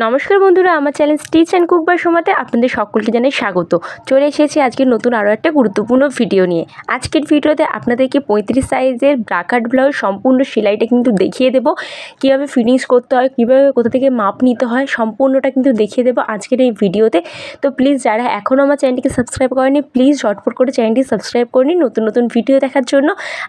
নমস্কার বন্ধুরা, আমার channel stitch and cook by সোমাতে আপনাদের সকলকে জানাই স্বাগত। চলে এসেছি আজকে নতুন আরও একটা গুরুত্বপূর্ণ ভিডিও নিয়ে। আজকের ভিডিওতে আপনাদেরকে 35 সাইজের ব্রাকাট ব্লাউজ সম্পূর্ণ সেলাইটা কিন্তু দেখিয়ে দেবো, কীভাবে ফিনিশ করতে হয়, কীভাবে কোথা থেকে মাপ নিতে হয়, সম্পূর্ণটা কিন্তু দেখিয়ে দেবো আজকের এই ভিডিওতে। তো প্লিজ যারা এখনও আমার চ্যানেলটিকে সাবস্ক্রাইব করেনি, প্লিজ ঝটফট করে চ্যানেলটি সাবস্ক্রাইব করে নিন নতুন নতুন ভিডিও দেখার জন্য।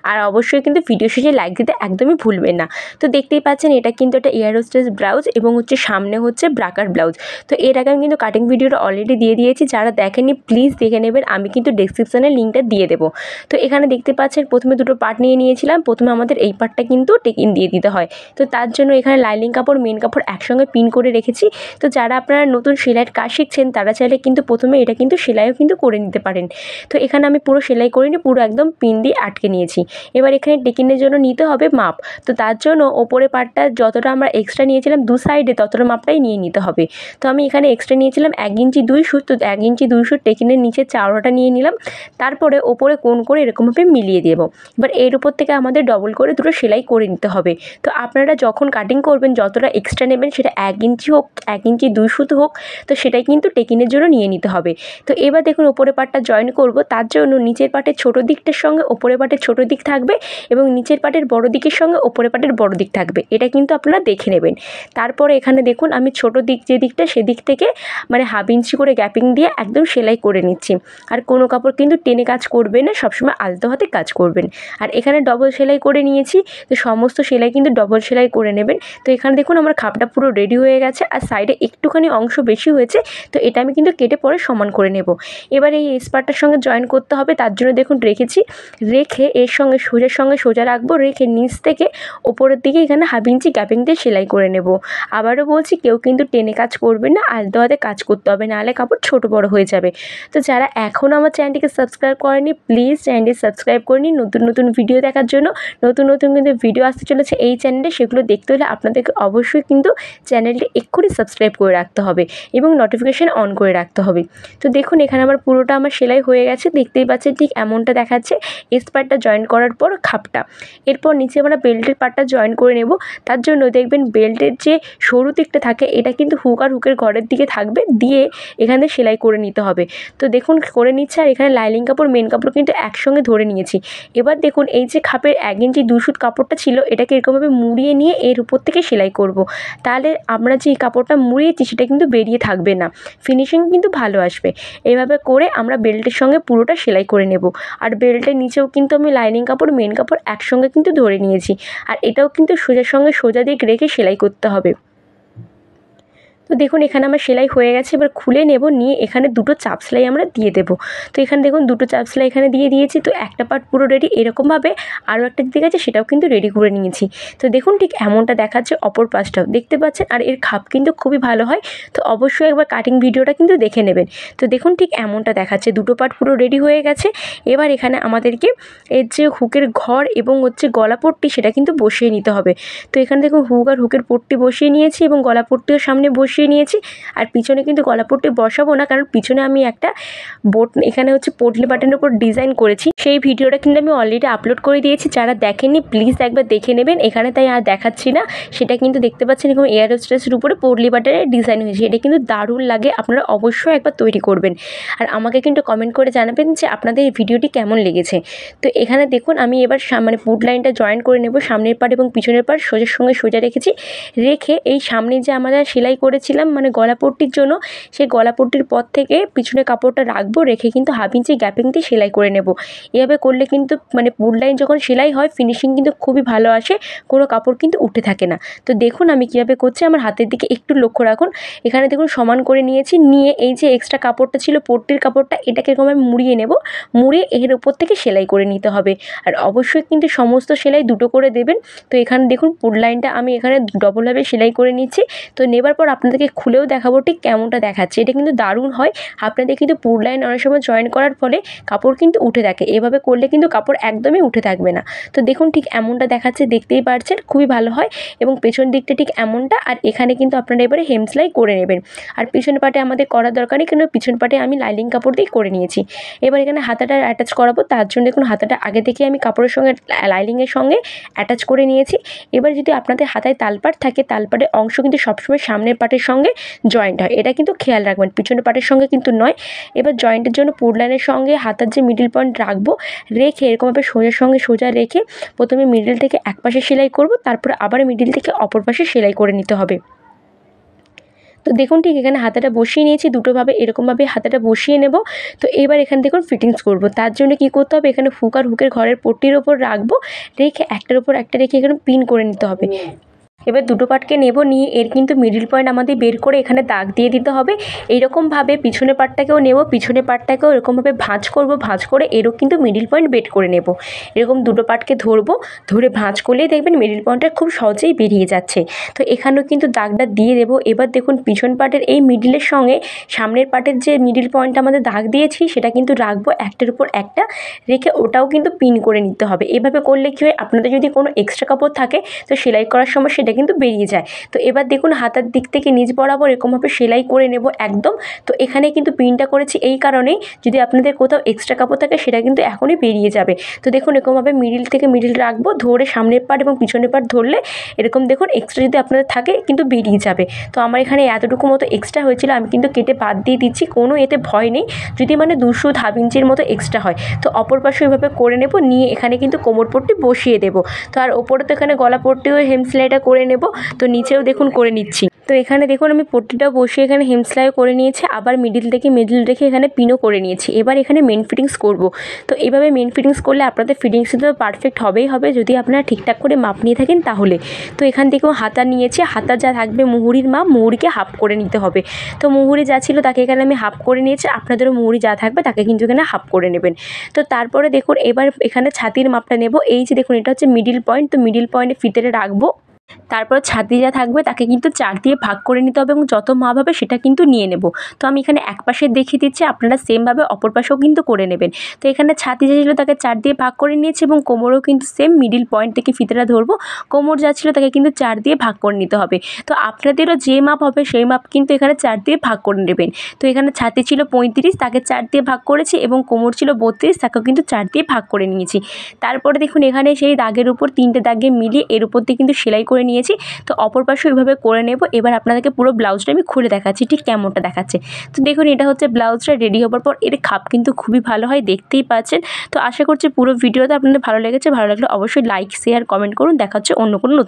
আর অবশ্যই কিন্তু ভিডিও শেষে লাইক দিতে একদমই ভুলবেন না। তো দেখতেই পাচ্ছেন এটা কিন্তু একটা এয়ার হোস্টেস ব্লাউজ এবং সামনে হচ্ছে ব্রাকাট ব্লাউজ। তো এর আগে আমি কিন্তু কাটিং ভিডিওটা অলরেডি দিয়ে দিয়েছি, যারা দেখেননি প্লিজ দেখে নেবেন, আমি কিন্তু ডেসক্রিপশানে লিঙ্কটা দিয়ে দেবো। তো এখানে দেখতে পাচ্ছেন প্রথমে দুটো পার্ট নিয়ে নিয়েছিলাম। প্রথমে আমাদের এই পার্টটা কিন্তু টেকিং দিয়ে দিতে হয়। তো তার জন্য এখানে লাইনিং কাপড় মেন কাপড় একসঙ্গে পিন করে রেখেছি। তো যারা আপনারা নতুন সেলাইয়ের কাজ শিখছেন তারা চাইলে কিন্তু প্রথমে এটা কিন্তু সেলাইও কিন্তু করে নিতে পারেন। তো এখানে আমি পুরো সেলাই করিনি, পুরো একদম পিন দিয়ে আটকে নিয়েছি। এবার এখানে টেকিংয়ের জন্য নিতে হবে মাপ। তো তার জন্য ওপরে পার্টটা যতটা আমরা এক্সট্রা নিয়েছিলাম দু সাইডে ততটা মাপটাই নিয়ে নিতে হবে। তো আমি এখানে এক্সট্রা নিয়েছিলাম 1 ইঞ্চি 2 সুত। তো 1 ইঞ্চি 2 সুত টেকিনের নিচে চওড়াটা নিয়ে নিলাম, তারপরে ওপরে কোণ করে এরকমভাবে মিলিয়ে দেবো। এবার এর উপর থেকে আমাদের ডবল করে দুটো সেলাই করে নিতে হবে। তো আপনারা যখন কাটিং করবেন যতটা এক্সট্রা নেবেন সেটা 1 ইঞ্চি হোক 1 ইঞ্চি 2 সুত হোক, তো সেটাই কিন্তু টেকিনের জন্য নিয়ে নিতে হবে। তো এবার দেখুন ওপরে পার্টটা জয়েন করব, তার জন্য নিচের পার্টের ছোটো দিকটার সঙ্গে ওপরে পার্টের ছোটো দিক থাকবে এবং নিচের পার্টের বড় দিকের সঙ্গে ওপরে পার্টের বড় দিক থাকবে, এটা কিন্তু আপনারা দেখে নেবেন। তারপরে এখানে দেখুন আমি ছোটো দিক যে দিকটা সেদিক থেকে মানে হাফ ইঞ্চি করে গ্যাপিং দিয়ে একদম সেলাই করে নিচ্ছি। আর কোনো কাপড় কিন্তু টেনে কাজ করবেন না, সবসময় আলতো হাতে কাজ করবেন। আর এখানে ডবল সেলাই করে নিয়েছি, তো সমস্ত সেলাই কিন্তু ডবল সেলাই করে নেবেন। তো এখানে দেখুন আমার খাপটা পুরো রেডি হয়ে গেছে, আর সাইডে একটুখানি অংশ বেশি হয়েছে, তো এটা আমি কিন্তু কেটে পরে সমান করে নেব। এবার এই স্পার্টটার সঙ্গে জয়েন করতে হবে, তার জন্য দেখুন রেখেছি, রেখে এর সঙ্গে সোজা রাখবো, রেখে নিচ থেকে ওপরের দিকে এখানে হাফ ইঞ্চি গ্যাপিং দিয়ে সেলাই করে নেব। আবারও বলছি কেউ কিন্তু টেনে কাজ করবেন না, আলতো হাতে কাজ করতে হবে, নাহলে কাপড় ছোটো বড় হয়ে যাবে। তো যারা এখনও আমার চ্যানেলটিকে সাবস্ক্রাইব করেনি প্লিজ চ্যানেলটি সাবস্ক্রাইব করে নিন নতুন নতুন ভিডিও দেখার জন্য। নতুন নতুন কিন্তু ভিডিও আসতে চলেছে এই চ্যানেলে, সেগুলো দেখতে হলে আপনাদেরকে অবশ্যই কিন্তু চ্যানেলটি এক্ষুনি সাবস্ক্রাইব করে রাখতে হবে এবং নোটিফিকেশান অন করে রাখতে হবে। তো দেখুন এখানে আমার পুরোটা আমার সেলাই হয়ে গেছে, দেখতেই পাচ্ছেন ঠিক এমনটা দেখাচ্ছে এই পার্টটা জয়েন করার পর খাপটা। এরপর নিচে আমরা বেল্টের পার্টটা জয়েন করে নেব। তার জন্য দেখবেন বেল্টের যে সরু দিকটা থাকে এটা কিন্তু হুক আর হুকের ঘরের দিকে থাকবে, দিয়ে এখানে সেলাই করে নিতে হবে। তো দেখুন করে নিচ্ছে, আর এখানে লাইনিং কাপড় মেন কাপড় কিন্তু একসঙ্গে ধরে নিয়েছি। এবার দেখুন এই যে খাপের 1 ইঞ্চি 2 সুত কাপড়টা ছিল এটাকে এরকমভাবে মুড়িয়ে নিয়ে এর উপর থেকে সেলাই করব। তাহলে আমরা যে কাপড়টা মুড়িয়েছি সেটা কিন্তু বেরিয়ে থাকবে না, ফিনিশিং কিন্তু ভালো আসবে। এইভাবে করে আমরা বেল্টের সঙ্গে পুরোটা সেলাই করে নেব। আর বেল্টের নিচেও কিন্তু আমি লাইনিং কাপড় মেন কাপড় একসঙ্গে কিন্তু ধরে নিয়েছি, আর এটাও কিন্তু সোজার সঙ্গে সোজা দিক রেখে সেলাই করতে হবে। তো দেখুন এখানে আমার সেলাই হয়ে গেছে, এবার খুলে নেব, নিয়ে এখানে দুটো চাপ সেলাই আমরা দিয়ে দেবো। তো এখানে দেখুন দুটো চাপ সেলাই এখানে দিয়ে দিয়েছি। তো একটা পার্ট পুরো রেডি, এরকমভাবে আরও একটা দিক আছে সেটাও কিন্তু রেডি করে নিয়েছি। তো দেখুন ঠিক এমনটা দেখাচ্ছে, অপর পাশটাও দেখতে পাচ্ছেন, আর এর খাপ কিন্তু খুবই ভালো হয়। তো অবশ্যই একবার কাটিং ভিডিওটা কিন্তু দেখে নেবেন। তো দেখুন ঠিক এমনটা দেখাচ্ছে, দুটো পার্ট পুরো রেডি হয়ে গেছে। এবার এখানে আমাদেরকে এর যে হুকের ঘর এবং গলা পট্টি সেটা কিন্তু বসিয়ে নিতে হবে। তো এখানে দেখুন হুক আর হুকের পট্টি বসিয়ে নিয়েছি এবং গলা পট্টিও সামনে বসিয়ে নিয়েছি। আর পিছনে কিন্তু গলা পট্টি বসাবো না, কারণ পিছনে আমি একটা এখানে পোটলি বাটনের উপর ডিজাইন করেছি, সেই ভিডিওটা কিন্তু আমি অলরেডি আপলোড করে দিয়েছি। যারা দেখেননি প্লিজ একবার দেখে নেবেন, এখানে তাই আর দেখাচ্ছি না। সেটা কিন্তু দেখতে পাচ্ছেন এরকম এয়ার হোস্টেসের উপরে পোটলি বাটনের ডিজাইন হয়েছে, এটা কিন্তু দারুণ লাগে, আপনারা অবশ্যই একবার তৈরি করবেন। আর আমাকে কিন্তু কমেন্ট করে জানাবেন যে আপনাদের এই ভিডিওটি কেমন লেগেছে। তো এখানে দেখুন আমি এবার পুট লাইনটা জয়েন করে নেব, সামনের পার্ট এবং পিছনের পার্ট সোজার সঙ্গে সোজা রেখেছি। রেখে এই সামনে যে আমরা সেলাই করেছিলাম গলা পট্টির জন্য, সেই গলা পট্টির পর থেকে পিছনে কাপড়টা রাখবো, রেখে কিন্তু হাফ ইঞ্চি গ্যাপিং দিয়ে সেলাই করে নেব। এভাবে করলে কিন্তু পুট লাইন যখন সেলাই হয় ফিনিশিং কিন্তু খুবই ভালো আসে, কোনো কাপড় কিন্তু উঠে থাকে না। তো দেখুন আমি কীভাবে করছি, আমার হাতের দিকে একটু লক্ষ্য রাখুন। এখানে দেখুন সমান করে নিয়েছি, নিয়ে এই যে এক্সট্রা কাপড়টা ছিল পট্টির কাপড়টা এটাকে এরকমভাবে মুড়িয়ে নেব, মুড়িয়ে এর উপর থেকে সেলাই করে নিতে হবে। আর অবশ্যই কিন্তু সমস্ত সেলাই দুটো করে দেবেন। তো এখানে দেখুন পুট লাইনটা আমি এখানে ডবলভাবে সেলাই করে নিচ্ছি। তো নেবার পর আপনাদেরকে খুলেও দেখাবো ঠিক কেমনটা দেখাচ্ছে, এটা কিন্তু দারুণ হয়। আপনাদের কিন্তু পুট লাইন অনেক সময় জয়েন করার ফলে কাপড় কিন্তু উঠে থাকে, এভাবে করলে কিন্তু কাপড় একদমই উঠে থাকবে না। তো দেখুন ঠিক এমনটা দেখাচ্ছে, দেখতেই পাচ্ছেন খুবই ভালো হয়। এবং পেছন দিকটা ঠিক এমনটা, আর এখানে কিন্তু আপনারা এবারে হেম সেলাই করে নেবেন। আর পিছন পাটে আমাদের করার দরকার নেই, কিন্তু পিছন পাটে আমি লাইনিং কাপড় দিয়ে করে নিয়েছি। এবার এখানে হাতাটা অ্যাটাচ করাবো, তার জন্য দেখুন হাতাটা আগে থেকে আমি কাপড়ের সঙ্গে লাইনিংয়ের সঙ্গে অ্যাটাচ করে নিয়েছি। এবার যদি আপনাদের হাতায় তালপাট থাকে, তালপাটের অংশ কিন্তু সবসময় সামনের পাটে পার্টের সঙ্গে জয়েন্ট হয়, এটা কিন্তু খেয়াল রাখবেন, পিছনের পার্টের সঙ্গে কিন্তু নয়। এবার জয়েন্টের জন্য পুর লাইনের সঙ্গে হাতার যে মিডিল পয়েন্ট রাখবো, রেখে এরকমভাবে সোজার সঙ্গে সোজা রেখে প্রথমে মিডিল থেকে এক পাশে সেলাই করব, তারপরে আবার মিডিল থেকে অপর পাশে সেলাই করে নিতে হবে। তো দেখুন ঠিক এখানে হাতাটা বসিয়ে নিয়েছি, দুটোভাবে এরকমভাবে হাতাটা বসিয়ে নেব। তো এবার এখানে দেখুন ফিটিংস করব, তার জন্য কি করতে হবে, এখানে হুক আর হুকের ঘরের পট্টির ওপর রাখবো, রেখে একটার উপর একটা রেখে এখানে পিন করে নিতে হবে। এবার দুটো পার্টকে নেব, নিয়ে এর কিন্তু মিডিল পয়েন্ট আমাদের বের করে এখানে দাগ দিয়ে দিতে হবে। এইরকমভাবে পিছনের পার্টটাকেও নেব, পিছনের পার্টটাকেও এরকমভাবে ভাঁজ করব, ভাঁজ করে এরও কিন্তু মিডিল পয়েন্ট বের করে নেব। এরকম দুটো পার্টকে ধরবো, ধরে ভাঁজ করলেই দেখবেন মিডিল পয়েন্টটা খুব সহজেই বেরিয়ে যাচ্ছে। তো এখানেও কিন্তু দাগটা দিয়ে দেবো। এবার দেখুন পিছন পার্টের এই মিডিলের সঙ্গে সামনের পার্টের যে মিডিল পয়েন্ট আমাদের দাগ দিয়েছি সেটা কিন্তু রাখবো একটার উপর একটা রেখে, ওটাও কিন্তু পিন করে নিতে হবে। এভাবে করলে কী হয়, আপনাদের যদি কোনো এক্সট্রা কাপড় থাকে তো সেলাই করার সময় সেটা কিন্তু বেরিয়ে যায়। তো এবার দেখুন হাতার দিক থেকে নিচ বরাবর এরকমভাবে সেলাই করে নেব একদম। তো এখানে কিন্তু পিনটা করেছি এই কারণেই, যদি আপনাদের কোথাও এক্সট্রা কাপড় থাকে সেটা কিন্তু এখনই বেরিয়ে যাবে। তো দেখুন এরকমভাবে মিডিল থেকে মিডিল রাখবো, ধরে সামনের পার্ট এবং পিছনের পার্ট ধরলে এরকম দেখুন এক্সট্রা যদি আপনাদের থাকে কিন্তু বেরিয়ে যাবে। তো আমার এখানে এতটুকু মতো এক্সট্রা হয়েছিল, আমি কিন্তু কেটে বাদ দিয়ে দিচ্ছি, কোনো এতে ভয় নেই। যদি মানে 2.5 ইঞ্চির মতো এক্সট্রা হয় তো অপর পাশে ওইভাবে করে নেব, নিয়ে এখানে কিন্তু কোমর পট্টি বসিয়ে দেবো। তো আর ওপরে তো এখানে গলা পট্টি ওই হেম সেলাইটা করে নেব, তো নিচেও দেখুন করে নিচ্ছি। তো এখানে দেখুন আমি পট্টিটা বসিয়ে এখানে হেম সেলাই করে নিয়েছি, আবার মিডিল থেকে মিডিল রেখে এখানে পিনও করে নিয়েছি। এবার এখানে মেন ফিটিংস করব। তো এইভাবে মেন ফিটিংস করলে আপনাদের ফিটিংস তো পারফেক্ট হবেই হবে, যদি আপনারা ঠিকঠাক করে মাপ নিয়ে থাকেন তাহলে। তো এখান থেকেও হাতা নিয়েছি, হাতা যা থাকবে মুহুরির মাপ, মুহুরিকে হাফ করে নিতে হবে। তো মুহুরি যা ছিল তাকে এখানে আমি হাফ করে নিয়েছি, আপনাদেরও মুহুরি যা থাকবে তাকে কিন্তু এখানে হাফ করে নেবেন। তো তারপরে দেখুন এবার এখানে ছাতির মাপটা নেব। এই যে দেখুন এটা হচ্ছে মিডিল পয়েন্ট, তো মিডিল পয়েন্টে ফিতেরে রাখবো, তারপর ছাতি যা থাকবে তাকে কিন্তু 4 দিয়ে ভাগ করে নিতে হবে এবং যত মাপ হবে সেটা কিন্তু নিয়ে নেব। তো আমি এখানে এক পাশে দেখিয়ে দিচ্ছি, আপনারা সেমভাবে অপর পাশেও কিন্তু করে নেবেন। তো এখানে ছাতি যা ছিল তাকে 4 দিয়ে ভাগ করে নিয়েছি এবং কোমরও কিন্তু সেম মিডিল পয়েন্ট থেকে ফিতেটা ধরবো, কোমর যা ছিল তাকে কিন্তু 4 দিয়ে ভাগ করে নিতে হবে। তো আপনাদেরও যে মাপ হবে সেই মাপ কিন্তু এখানে 4 দিয়ে ভাগ করে নেবেন। তো এখানে ছাতি ছিল 35, তাকে 4 দিয়ে ভাগ করেছি এবং কোমর ছিল 32, তাকেও কিন্তু 4 দিয়ে ভাগ করে নিয়েছি। তারপরে দেখুন এখানে সেই দাগের উপর 3টে দাগে মিলিয়ে এর উপর দিয়ে কিন্তু সেলাই করে নিয়েছি। তো অপর পাশে ওইভাবে করে নেব। এবার আপনাদেরকে পুরো ব্লাউজটা আমি খুলে দেখাচ্ছি ঠিক কেমনটা দেখাচ্ছে। তো দেখুন এটা হচ্ছে ব্লাউজটা রেডি হবার পর, এর খাপ কিন্তু খুবই ভালো হয়, দেখতেই পাচ্ছেন। তো আশা করছি পুরো ভিডিওতে আপনাদের ভালো লেগেছে, ভালো লাগলে অবশ্যই লাইক শেয়ার কমেন্ট করুন। দেখা হচ্ছে অন্য কোনো নতুন